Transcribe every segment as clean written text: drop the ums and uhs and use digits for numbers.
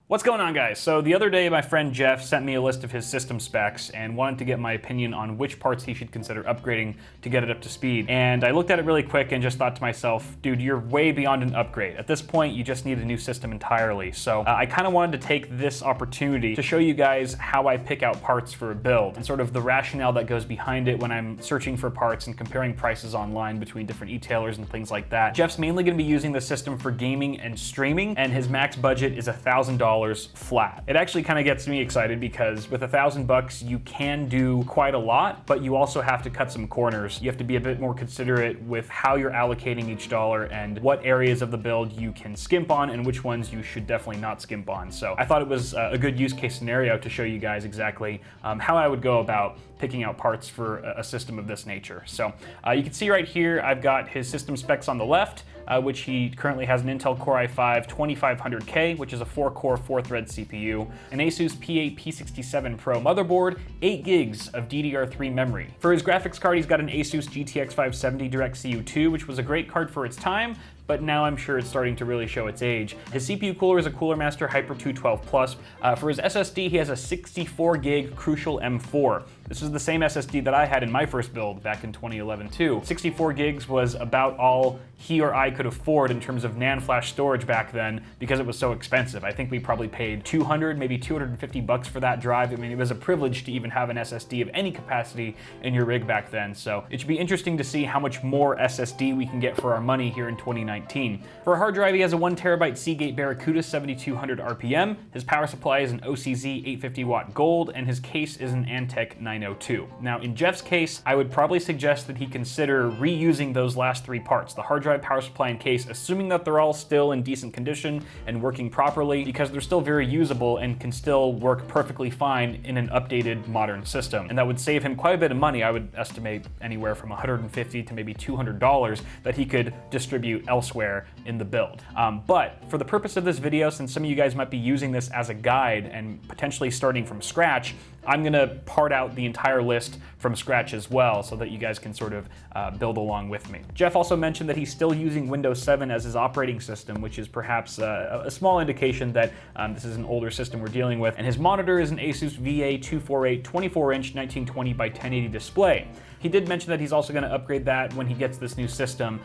What's going on, guys? So the other day my friend Jeff sent me a list of his system specs and wanted to get my opinion on which parts he should consider upgrading to get it up to speed. And I looked at it really quick and just thought to myself, dude, you're way beyond an upgrade. At this point, you just need a new system entirely. So I kind of wanted to take this opportunity to show you guys how I pick out parts for a build and sort of the rationale that goes behind it when I'm searching for parts and comparing prices online between different e-tailers and things like that. Jeff's mainly going to be using the system for gaming and streaming, and his max budget is $1,000 flat. It actually kind of gets me excited because with $1,000 you can do quite a lot, but you also have to cut some corners. You have to be a bit more considerate with how you're allocating each dollar and what areas of the build you can skimp on and which ones you should definitely not skimp on. So I thought it was a good use case scenario to show you guys exactly how I would go about picking out parts for a system of this nature. So you can see right here I've got his system specs on the left, which he currently has an Intel Core i5-2500K, which is a 4-core, 4-thread CPU, an Asus P8-P67 Pro motherboard, 8 gigs of DDR3 memory. For his graphics card, he's got an Asus GTX 570 DirectCU 2, which was a great card for its time, but now I'm sure it's starting to really show its age. His CPU cooler is a Cooler Master Hyper 212 Plus. For his SSD, he has a 64 gig Crucial M4. This is the same SSD that I had in my first build back in 2011 too. 64 gigs was about all he or I could afford in terms of NAND flash storage back then because it was so expensive. I think we probably paid 200, maybe 250 bucks for that drive. I mean, it was a privilege to even have an SSD of any capacity in your rig back then. So it should be interesting to see how much more SSD we can get for our money here in 2019. For a hard drive, he has a 1TB Seagate Barracuda 7200 RPM. His power supply is an OCZ 850 watt gold, and his case is an Antec 902. Now, in Jeff's case, I would probably suggest that he consider reusing those last three parts, the hard drive, power supply, and case, assuming that they're all still in decent condition and working properly, because they're still very usable and can still work perfectly fine in an updated modern system. And that would save him quite a bit of money. I would estimate anywhere from $150 to maybe $200 that he could distribute elsewhere in the build. But for the purpose of this video, since some of you guys might be using this as a guide and potentially starting from scratch, I'm gonna part out the entire list from scratch as well so that you guys can sort of build along with me. Jeff also mentioned that he's still using Windows 7 as his operating system, which is perhaps a small indication that this is an older system we're dealing with. And his monitor is an Asus VA248 24-inch 1920 by 1080 display. He did mention that he's also going to upgrade that when he gets this new system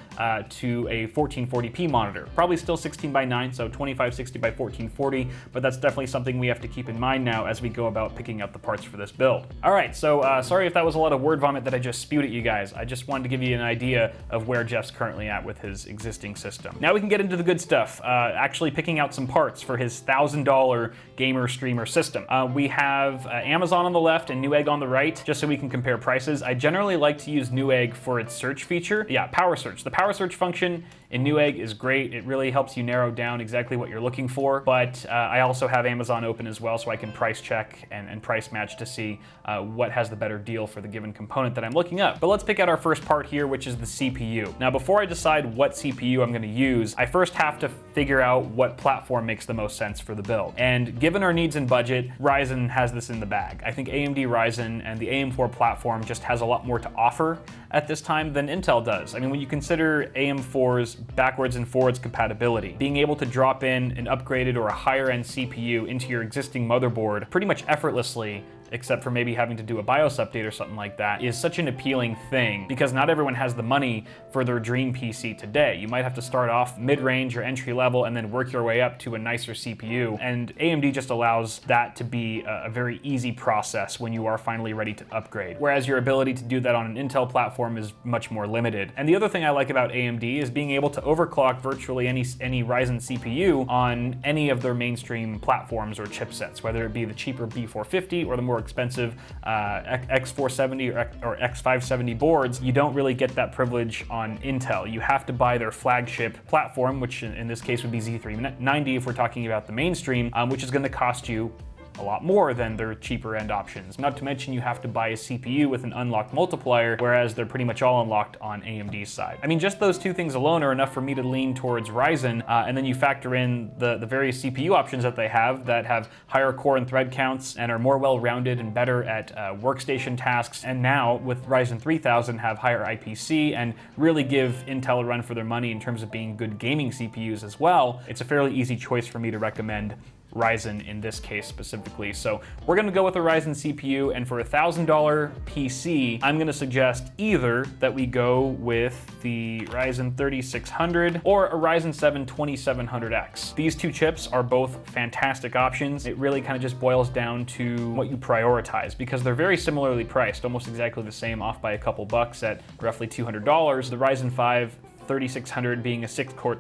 to a 1440p monitor. Probably still 16:9, so 2560 by 1440, but that's definitely something we have to keep in mind now as we go about picking out the parts for this build. All right, so sorry if that was a lot of word vomit that I just spewed at you guys. I just wanted to give you an idea of where Jeff's currently at with his existing system. Now we can get into the good stuff, actually picking out some parts for his $1,000 gamer streamer system. We have Amazon on the left and Newegg on the right, just so we can compare prices. I generally like to use Newegg for its search feature. Yeah, power search. The power search function in Newegg is great. It really helps you narrow down exactly what you're looking for, but I also have Amazon open as well, so I can price check and price match to see what has the better deal for the given component that I'm looking up. But let's pick out our first part here, which is the CPU. Now, before I decide what CPU I'm gonna use, I first have to figure out what platform makes the most sense for the build. And given our needs and budget, Ryzen has this in the bag. I think AMD Ryzen and the AM4 platform just has a lot more to offer at this time than Intel does. I mean, when you consider AM4's backwards and forwards compatibility, being able to drop in an upgraded or a higher end CPU into your existing motherboard pretty much effortlessly, except for maybe having to do a BIOS update or something like that, is such an appealing thing because not everyone has the money for their dream PC today. You might have to start off mid-range or entry level and then work your way up to a nicer CPU. And AMD just allows that to be a very easy process when you are finally ready to upgrade. Whereas your ability to do that on an Intel platform is much more limited. And the other thing I like about AMD is being able to overclock virtually any Ryzen CPU on any of their mainstream platforms or chipsets, whether it be the cheaper B450 or the more expensive X470 or X570 boards. You don't really get that privilege on Intel. You have to buy their flagship platform, which in this case would be Z390 if we're talking about the mainstream, which is going to cost you a lot more than their cheaper end options. Not to mention you have to buy a CPU with an unlocked multiplier, whereas they're pretty much all unlocked on AMD's side. I mean, just those two things alone are enough for me to lean towards Ryzen, and then you factor in the various CPU options that they have that have higher core and thread counts and are more well-rounded and better at workstation tasks, and now with Ryzen 3000 have higher IPC and really give Intel a run for their money in terms of being good gaming CPUs as well. It's a fairly easy choice for me to recommend Ryzen in this case specifically. So we're gonna go with a Ryzen CPU, and for a $1,000 PC, I'm gonna suggest either that we go with the Ryzen 3600 or a Ryzen 7 2700X. These two chips are both fantastic options. It really kind of just boils down to what you prioritize, because they're very similarly priced, almost exactly the same, off by a couple bucks at roughly $200. The Ryzen 5 3600 being a 6-core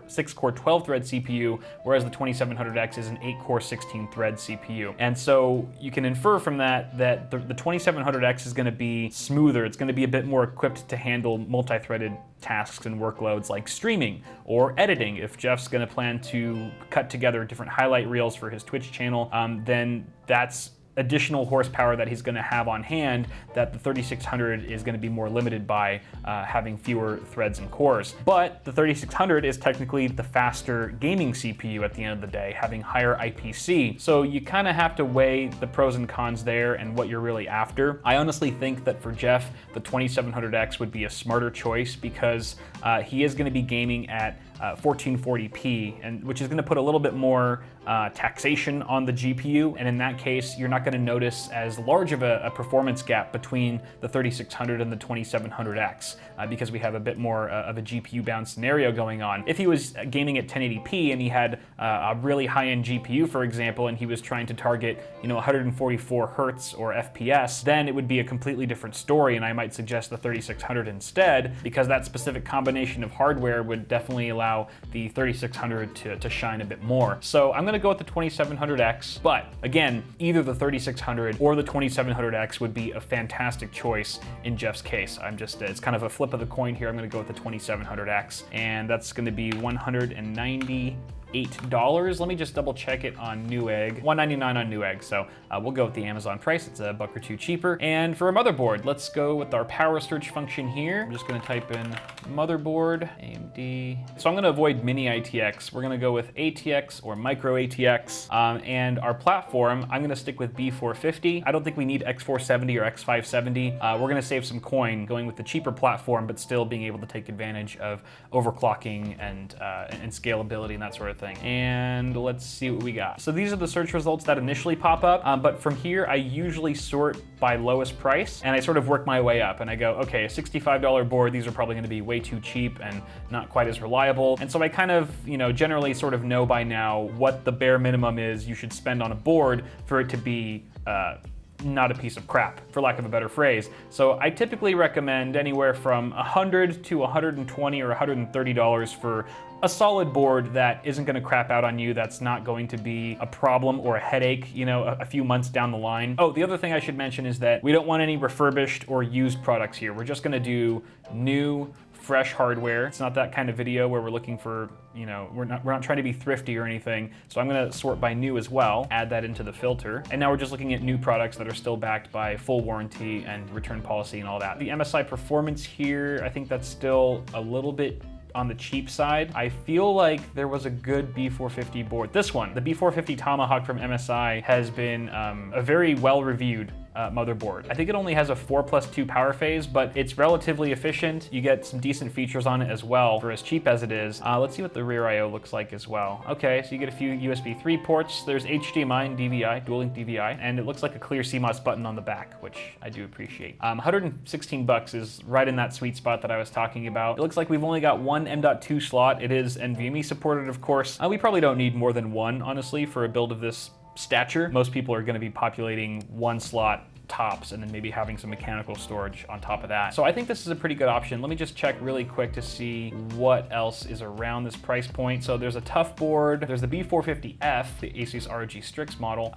12-thread CPU, whereas the 2700X is an 8-core 16-thread CPU. And so you can infer from that that the 2700X is going to be smoother. It's going to be a bit more equipped to handle multi-threaded tasks and workloads like streaming or editing. If Jeff's going to plan to cut together different highlight reels for his Twitch channel, then that's additional horsepower that he's going to have on hand that the 3600 is going to be more limited by, having fewer threads and cores. But the 3600 is technically the faster gaming CPU at the end of the day, having higher IPC. So you kind of have to weigh the pros and cons there and what you're really after. I honestly think that for Jeff, the 2700X would be a smarter choice, because he is going to be gaming at 1440p, and which is going to put a little bit more taxation on the GPU, and in that case you're not going to notice as large of a performance gap between the 3600 and the 2700X, because we have a bit more of a GPU bound scenario going on. If he was gaming at 1080p and he had a really high-end GPU, for example, and he was trying to target 144 hertz or FPS, then it would be a completely different story, and I might suggest the 3600 instead, because that specific combination of hardware would definitely allow the 3600 to shine a bit more. So I'm going to go with the 2700X, but again, either the 3600 or the 2700X would be a fantastic choice in Jeff's case. It's kind of a flip of the coin here. I'm going to go with the 2700X, and that's going to be $198. Let me just double check it on Newegg. $199 on Newegg, so we'll go with the Amazon price. It's a buck or two cheaper. And for a motherboard, let's go with our power search function here. I'm just gonna type in motherboard, AMD. So I'm gonna avoid mini ITX. We're gonna go with ATX or micro ATX. And our platform, I'm gonna stick with B450. I don't think we need X470 or X570. We're gonna save some coin going with the cheaper platform, but still being able to take advantage of overclocking and scalability and that sort of thing. And let's see what we got. So these are the search results that initially pop up, but from here I usually sort by lowest price, and I sort of work my way up, and I go, okay, a $65 board, these are probably going to be way too cheap and not quite as reliable. And so I kind of, generally sort of know by now what the bare minimum is you should spend on a board for it to be not a piece of crap, for lack of a better phrase. So I typically recommend anywhere from $100 to $120 or $130 for a solid board that isn't going to crap out on you, that's not going to be a problem or a headache, a few months down the line. Oh, the other thing I should mention is that we don't want any refurbished or used products here. We're just going to do new, fresh hardware. It's not that kind of video where we're looking for, we're not trying to be thrifty or anything. So I'm gonna sort by new as well, add that into the filter. And now we're just looking at new products that are still backed by full warranty and return policy and all that. The MSI performance here, I think that's still a little bit on the cheap side. I feel like there was a good B450 board. This one, the B450 Tomahawk from MSI, has been a very well-reviewed motherboard. I think it only has a 4+2 power phase, but it's relatively efficient. You get some decent features on it as well for as cheap as it is. Let's see what the rear I/O looks like as well. Okay, so you get a few USB 3 ports. There's HDMI and DVI, dual link DVI, and it looks like a clear CMOS button on the back, which I do appreciate. 116 bucks is right in that sweet spot that I was talking about. It looks like we've only got one M.2 slot. It is NVMe supported, of course. We probably don't need more than one, honestly, for a build of this stature. Most people are going to be populating one slot tops and then maybe having some mechanical storage on top of that. So I think this is a pretty good option. Let me just check really quick to see what else is around this price point. So there's a tough board, there's the B450F, the Asus ROG Strix model,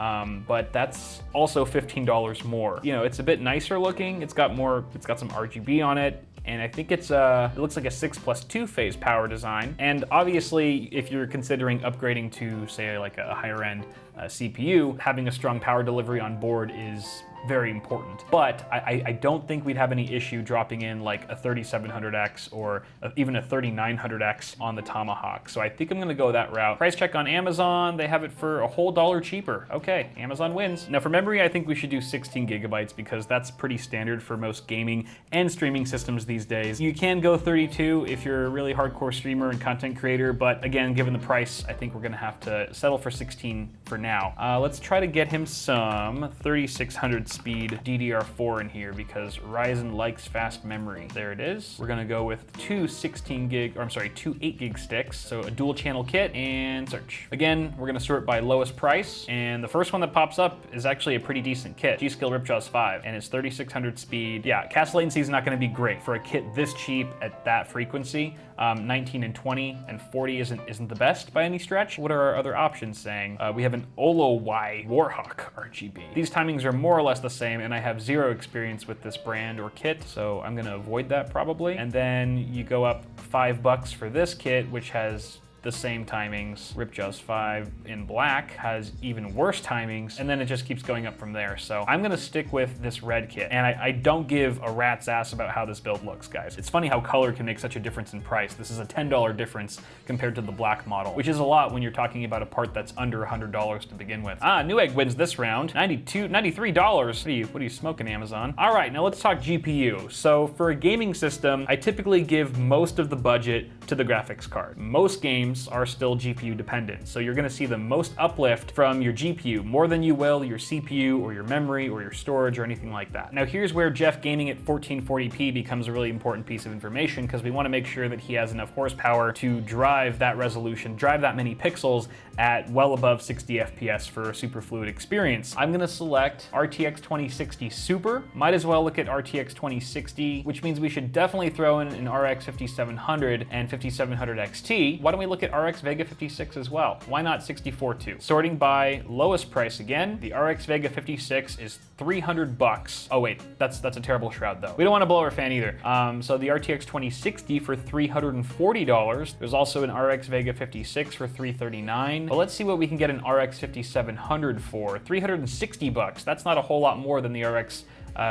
but that's also $15 more. It's a bit nicer looking. It's got some RGB on it. And I think it looks like a 6+2 phase power design. And obviously, if you're considering upgrading to, say, like a higher end CPU, having a strong power delivery on board is very important. But I don't think we'd have any issue dropping in like a 3700X or even a 3900X on the Tomahawk. So I think I'm gonna go that route. Price check on Amazon, they have it for a whole $1 cheaper. Okay, Amazon wins. Now for memory, I think we should do 16 gigabytes because that's pretty standard for most gaming and streaming systems these days. You can go 32 if you're a really hardcore streamer and content creator, but again, given the price, I think we're gonna have to settle for 16 for now. Let's try to get him some 3600 speed DDR4 in here because Ryzen likes fast memory. There it is. We're gonna go with two 8 gig sticks. So a dual channel kit and search. Again, we're gonna sort by lowest price. And the first one that pops up is actually a pretty decent kit. G-Skill Ripjaws 5 and it's 3600 speed. Yeah, cast latency is not gonna be great for a kit this cheap at that frequency. 19 and 20 and 40 isn't the best by any stretch. What are our other options saying? We have an Olo-Y Warhawk RGB. These timings are more or less the same and I have zero experience with this brand or kit, so I'm gonna avoid that probably. And then you go up $5 for this kit, which has the same timings. Ripjaws 5 in black has even worse timings, and then it just keeps going up from there. So I'm gonna stick with this red kit, and I don't give a rat's ass about how this build looks, guys. It's funny how color can make such a difference in price. This is a $10 difference compared to the black model, which is a lot when you're talking about a part that's under $100 to begin with. Newegg wins this round, $93. What are you smoking, Amazon? All right, now let's talk GPU. So for a gaming system, I typically give most of the budget to the graphics card. Most games are still GPU dependent, so you're gonna see the most uplift from your GPU, more than you will your CPU or your memory or your storage or anything like that. Now here's where Jeff gaming at 1440p becomes a really important piece of information because we wanna make sure that he has enough horsepower to drive that resolution, drive that many pixels at well above 60 FPS for a super fluid experience. I'm gonna select RTX 2060 Super. Might as well look at RTX 2060, which means we should definitely throw in an RX 5700 and 5700 XT. Why don't we look at RX Vega 56 as well? Why not 64 too? Sorting by lowest price again, the RX Vega 56 is $300. Oh wait, that's a terrible shroud though. We don't want to blow our fan either. So the RTX 2060 for $340. There's also an RX Vega 56 for $339. But let's see what we can get an RX 5700 for. $360. That's not a whole lot more than the RX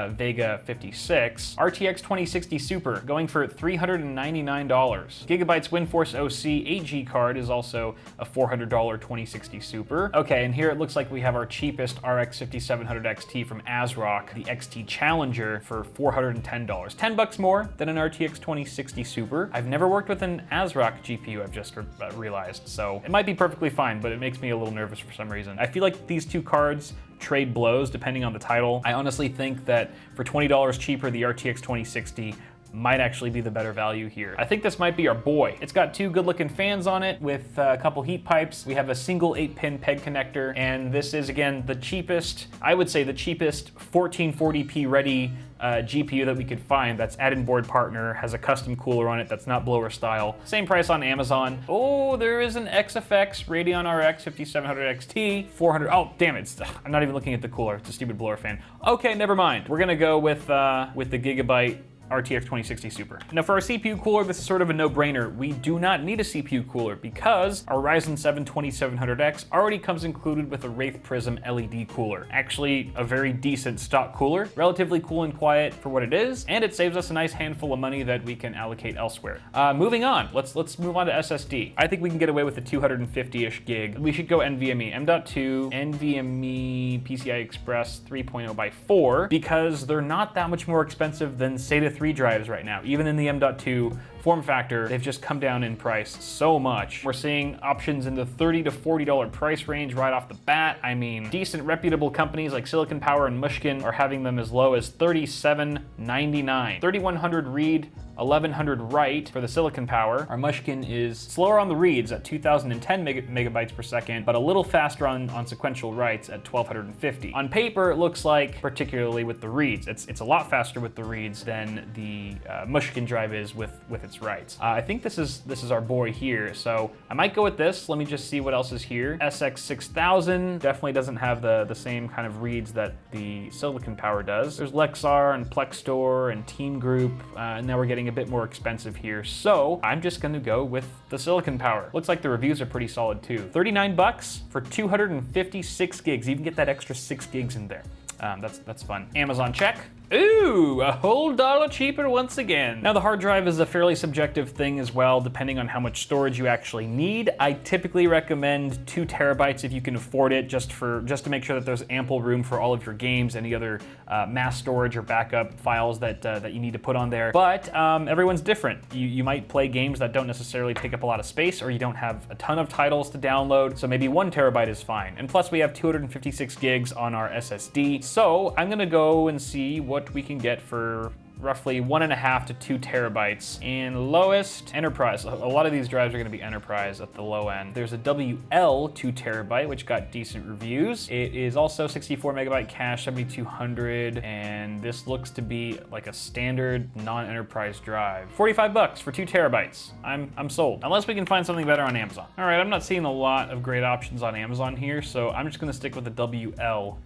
Vega 56. RTX 2060 Super going for $399. Gigabyte's WindForce OC 8G card is also a $400 2060 Super. Okay, and here it looks like we have our cheapest RX 5700 XT from ASRock, the XT Challenger for $410. $10 more than an RTX 2060 Super. I've never worked with an ASRock GPU, I've just realized, so it might be perfectly fine, but it makes me a little nervous for some reason. I feel like these two cards trade blows depending on the title. I honestly think that for $20 cheaper, the RTX 2060 might actually be the better value here. I think this might be our boy. It's got two good looking fans on it with a couple heat pipes. We have a single 8-pin PEG connector, and this is again the cheapest, I would say the cheapest 1440p ready GPU that we could find that's add-in board partner, has a custom cooler on it that's not blower style. Same price on Amazon. Oh, there is an XFX Radeon RX 5700 XT, 400, oh damn it, I'm not even looking at the cooler, it's a stupid blower fan. Okay, never mind. We're gonna go with the Gigabyte RTX 2060 Super. Now for our CPU cooler, this is sort of a no-brainer. We do not need a CPU cooler because our Ryzen 7 2700X already comes included with a Wraith Prism LED cooler. Actually, a very decent stock cooler, relatively cool and quiet for what it is, and it saves us a nice handful of money that we can allocate elsewhere. Moving on, let's move on to SSD. I think we can get away with a 250-ish gig. We should go NVMe M.2, NVMe PCI Express 3.0x4 because they're not that much more expensive than SATA 3 drives right now. Even in the M.2 form factor, they've just come down in price so much. We're seeing options in the $30 to $40 price range right off the bat. I mean, decent reputable companies like Silicon Power and Mushkin are having them as low as $37.99. 3100 read, 1100 write for the Silicon Power. Our Mushkin is slower on the reads at 2010 megabytes per second, but a little faster on sequential writes at 1250. On paper, it looks like, particularly with the reads, it's a lot faster with the reads than the Mushkin drive is with its writes. I think this is our boy here, so I might go with this. Let me just see what else is here. SX6000 definitely doesn't have the same kind of reads that the Silicon Power does. There's Lexar and Plextor and Team Group, and now we're getting a bit more expensive here. So I'm just gonna go with the Silicon Power. Looks like the reviews are pretty solid too. $39 for 256 gigs. You even get that extra 6 gigs in there. That's fun. Amazon check. Ooh, a whole $1 cheaper once again. Now the hard drive is a fairly subjective thing as well, depending on how much storage you actually need. I typically recommend 2 terabytes if you can afford it, just to make sure that there's ample room for all of your games, any other mass storage or backup files that you need to put on there. But everyone's different. You might play games that don't necessarily take up a lot of space, or you don't have a ton of titles to download, so maybe 1 terabyte is fine. And plus we have 256 gigs on our SSD. So I'm gonna go and see what we can get for roughly 1.5 to 2 terabytes in lowest enterprise. A lot of these drives are going to be enterprise at the low end. There's a WL 2 terabyte, which got decent reviews. It is also 64 megabyte cache, 7200, and this looks to be like a standard non-enterprise drive. 45 bucks for 2 terabytes. I'm sold. Unless we can find something better on Amazon. All right, I'm not seeing a lot of great options on Amazon here, so I'm just going to stick with the WL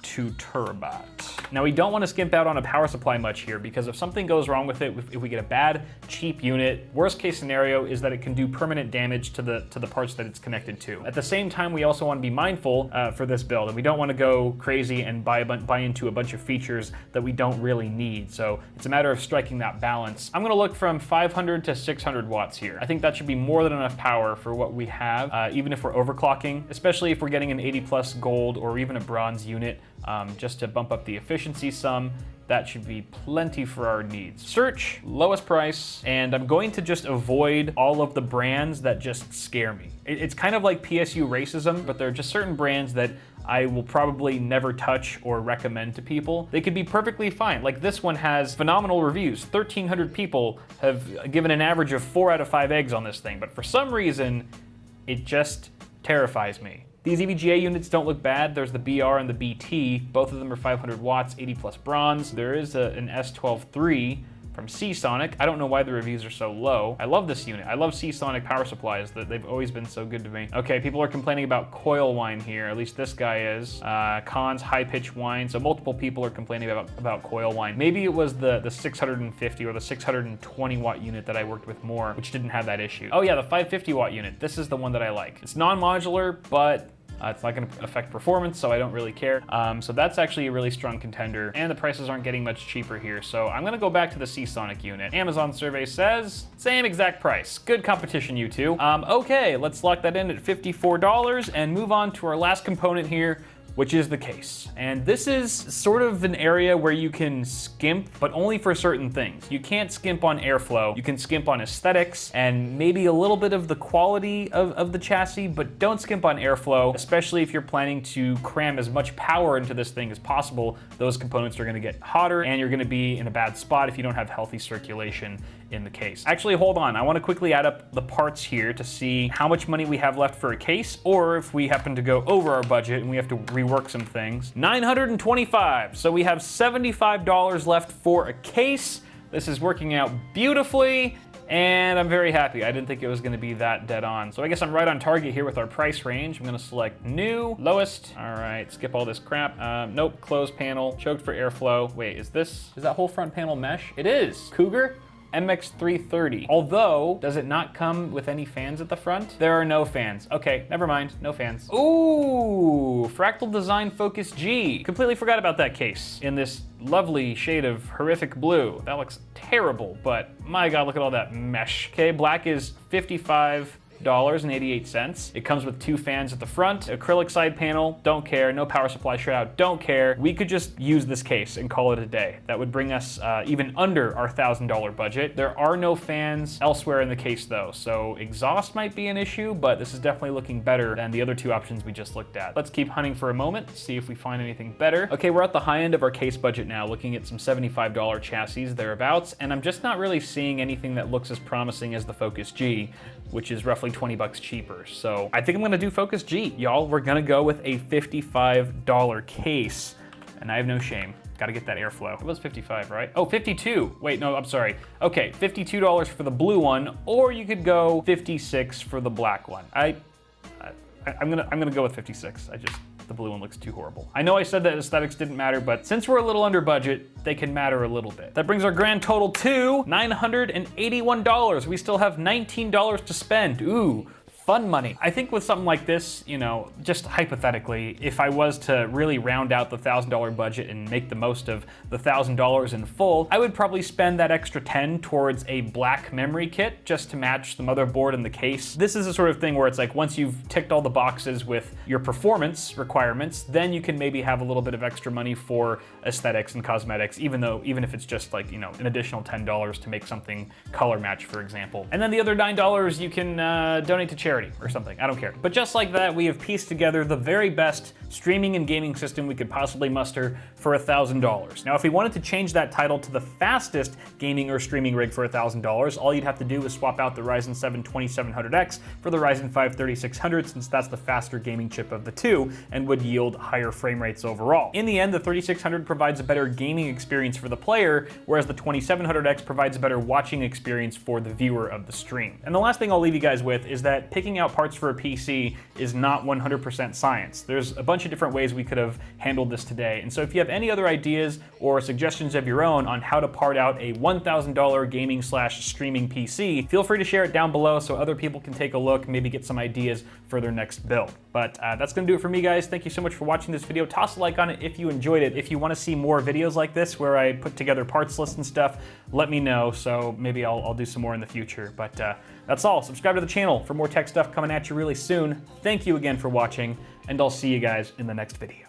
2 terabyte. Now we don't want to skimp out on a power supply much here, because if something goes wrong with it, if we get a bad, cheap unit, worst case scenario is that it can do permanent damage to the parts that it's connected to. At the same time, we also want to be mindful for this build, and we don't want to go crazy and buy into a bunch of features that we don't really need. So it's a matter of striking that balance. I'm going to look from 500 to 600 watts here. I think that should be more than enough power for what we have, even if we're overclocking, especially if we're getting an 80 plus gold or even a bronze unit. Just to bump up the efficiency some. That should be plenty for our needs. Search, lowest price, and I'm going to just avoid all of the brands that just scare me. It's kind of like PSU racism, but there are just certain brands that I will probably never touch or recommend to people. They could be perfectly fine. Like this one has phenomenal reviews. 1,300 people have given an average of 4 out of 5 eggs on this thing, but for some reason, it just terrifies me. These EVGA units don't look bad. There's the BR and the BT. Both of them are 500 watts, 80 plus bronze. There is an S12-3 from Seasonic. I don't know why the reviews are so low. I love this unit. I love Seasonic power supplies. They've always been so good to me. Okay, people are complaining about coil whine here. At least this guy is. Cons, high pitch whine. So multiple people are complaining about coil whine. Maybe it was the 650 or the 620 watt unit that I worked with more, which didn't have that issue. Oh yeah, the 550 watt unit. This is the one that I like. It's non-modular, but it's not going to affect performance, so I don't really care. So that's actually a really strong contender, and the prices aren't getting much cheaper here. So I'm going to go back to the Seasonic unit. Amazon survey says, same exact price. Good competition, you two. Okay, let's lock that in at $54 and move on to our last component here, which is the case. And this is sort of an area where you can skimp, but only for certain things. You can't skimp on airflow. You can skimp on aesthetics and maybe a little bit of the quality of the chassis, but don't skimp on airflow, especially if you're planning to cram as much power into this thing as possible. Those components are gonna get hotter, and you're gonna be in a bad spot if you don't have healthy circulation in the case. Actually, hold on. I want to quickly add up the parts here to see how much money we have left for a case, or if we happen to go over our budget and we have to rework some things. $925. So we have $75 left for a case. This is working out beautifully, and I'm very happy. I didn't think it was going to be that dead on. So I guess I'm right on target here with our price range. I'm going to select new, lowest. All right, skip all this crap. Nope, closed panel, choked for airflow. Wait, is that whole front panel mesh? It is. Cougar MX330. Although, does it not come with any fans at the front? There are no fans. Okay, never mind, no fans. Ooh, Fractal Design Focus G. Completely forgot about that case in this lovely shade of horrific blue. That looks terrible, but my God, look at all that mesh. Okay, black is $55.88. It comes with 2 fans at the front, acrylic side panel, don't care, no power supply shroud, don't care. We could just use this case and call it a day. That would bring us even under our $1,000 budget. There are no fans elsewhere in the case though, so exhaust might be an issue, but this is definitely looking better than the other 2 options we just looked at. Let's keep hunting for a moment, see if we find anything better. Okay, we're at the high end of our case budget now, looking at some $75 chassis thereabouts, and I'm just not really seeing anything that looks as promising as the Focus G, which is roughly 20 bucks cheaper. So I think I'm gonna do Focus G. Y'all, we're gonna go with a $55 case, and I have no shame. Gotta get that airflow. It was 55, right? Oh, 52. Wait, no, I'm sorry. Okay, $52 for the blue one, or you could go 56 for the black one. I'm gonna go with 56. The blue one looks too horrible. I know I said that aesthetics didn't matter, but since we're a little under budget, they can matter a little bit. That brings our grand total to $981. We still have $19 to spend. Ooh, fun money. I think with something like this, you know, just hypothetically, if I was to really round out the $1,000 budget and make the most of the $1,000 in full, I would probably spend that extra 10 towards a black memory kit just to match the motherboard and the case. This is the sort of thing where it's like once you've ticked all the boxes with your performance requirements, then you can maybe have a little bit of extra money for aesthetics and cosmetics, even if it's just like, you know, an additional $10 to make something color match, for example. And then the other $9 you can donate to charity or something, I don't care. But just like that, we have pieced together the very best streaming and gaming system we could possibly muster for $1,000. Now, if we wanted to change that title to the fastest gaming or streaming rig for $1,000, all you'd have to do is swap out the Ryzen 7 2700X for the Ryzen 5 3600, since that's the faster gaming chip of the two and would yield higher frame rates overall. In the end, the 3600 provides a better gaming experience for the player, whereas the 2700X provides a better watching experience for the viewer of the stream. And the last thing I'll leave you guys with is that picking out parts for a PC is not 100% science. There's a bunch of different ways we could have handled this today. And so if you have any other ideas or suggestions of your own on how to part out a $1,000 gaming/streaming PC, feel free to share it down below so other people can take a look, maybe get some ideas for their next build. But that's gonna do it for me, guys. Thank you so much for watching this video. Toss a like on it if you enjoyed it. If you wanna see more videos like this where I put together parts lists and stuff, let me know, so maybe I'll do some more in the future. But that's all. Subscribe to the channel for more tech stuff coming at you really soon. Thank you again for watching, and I'll see you guys in the next video.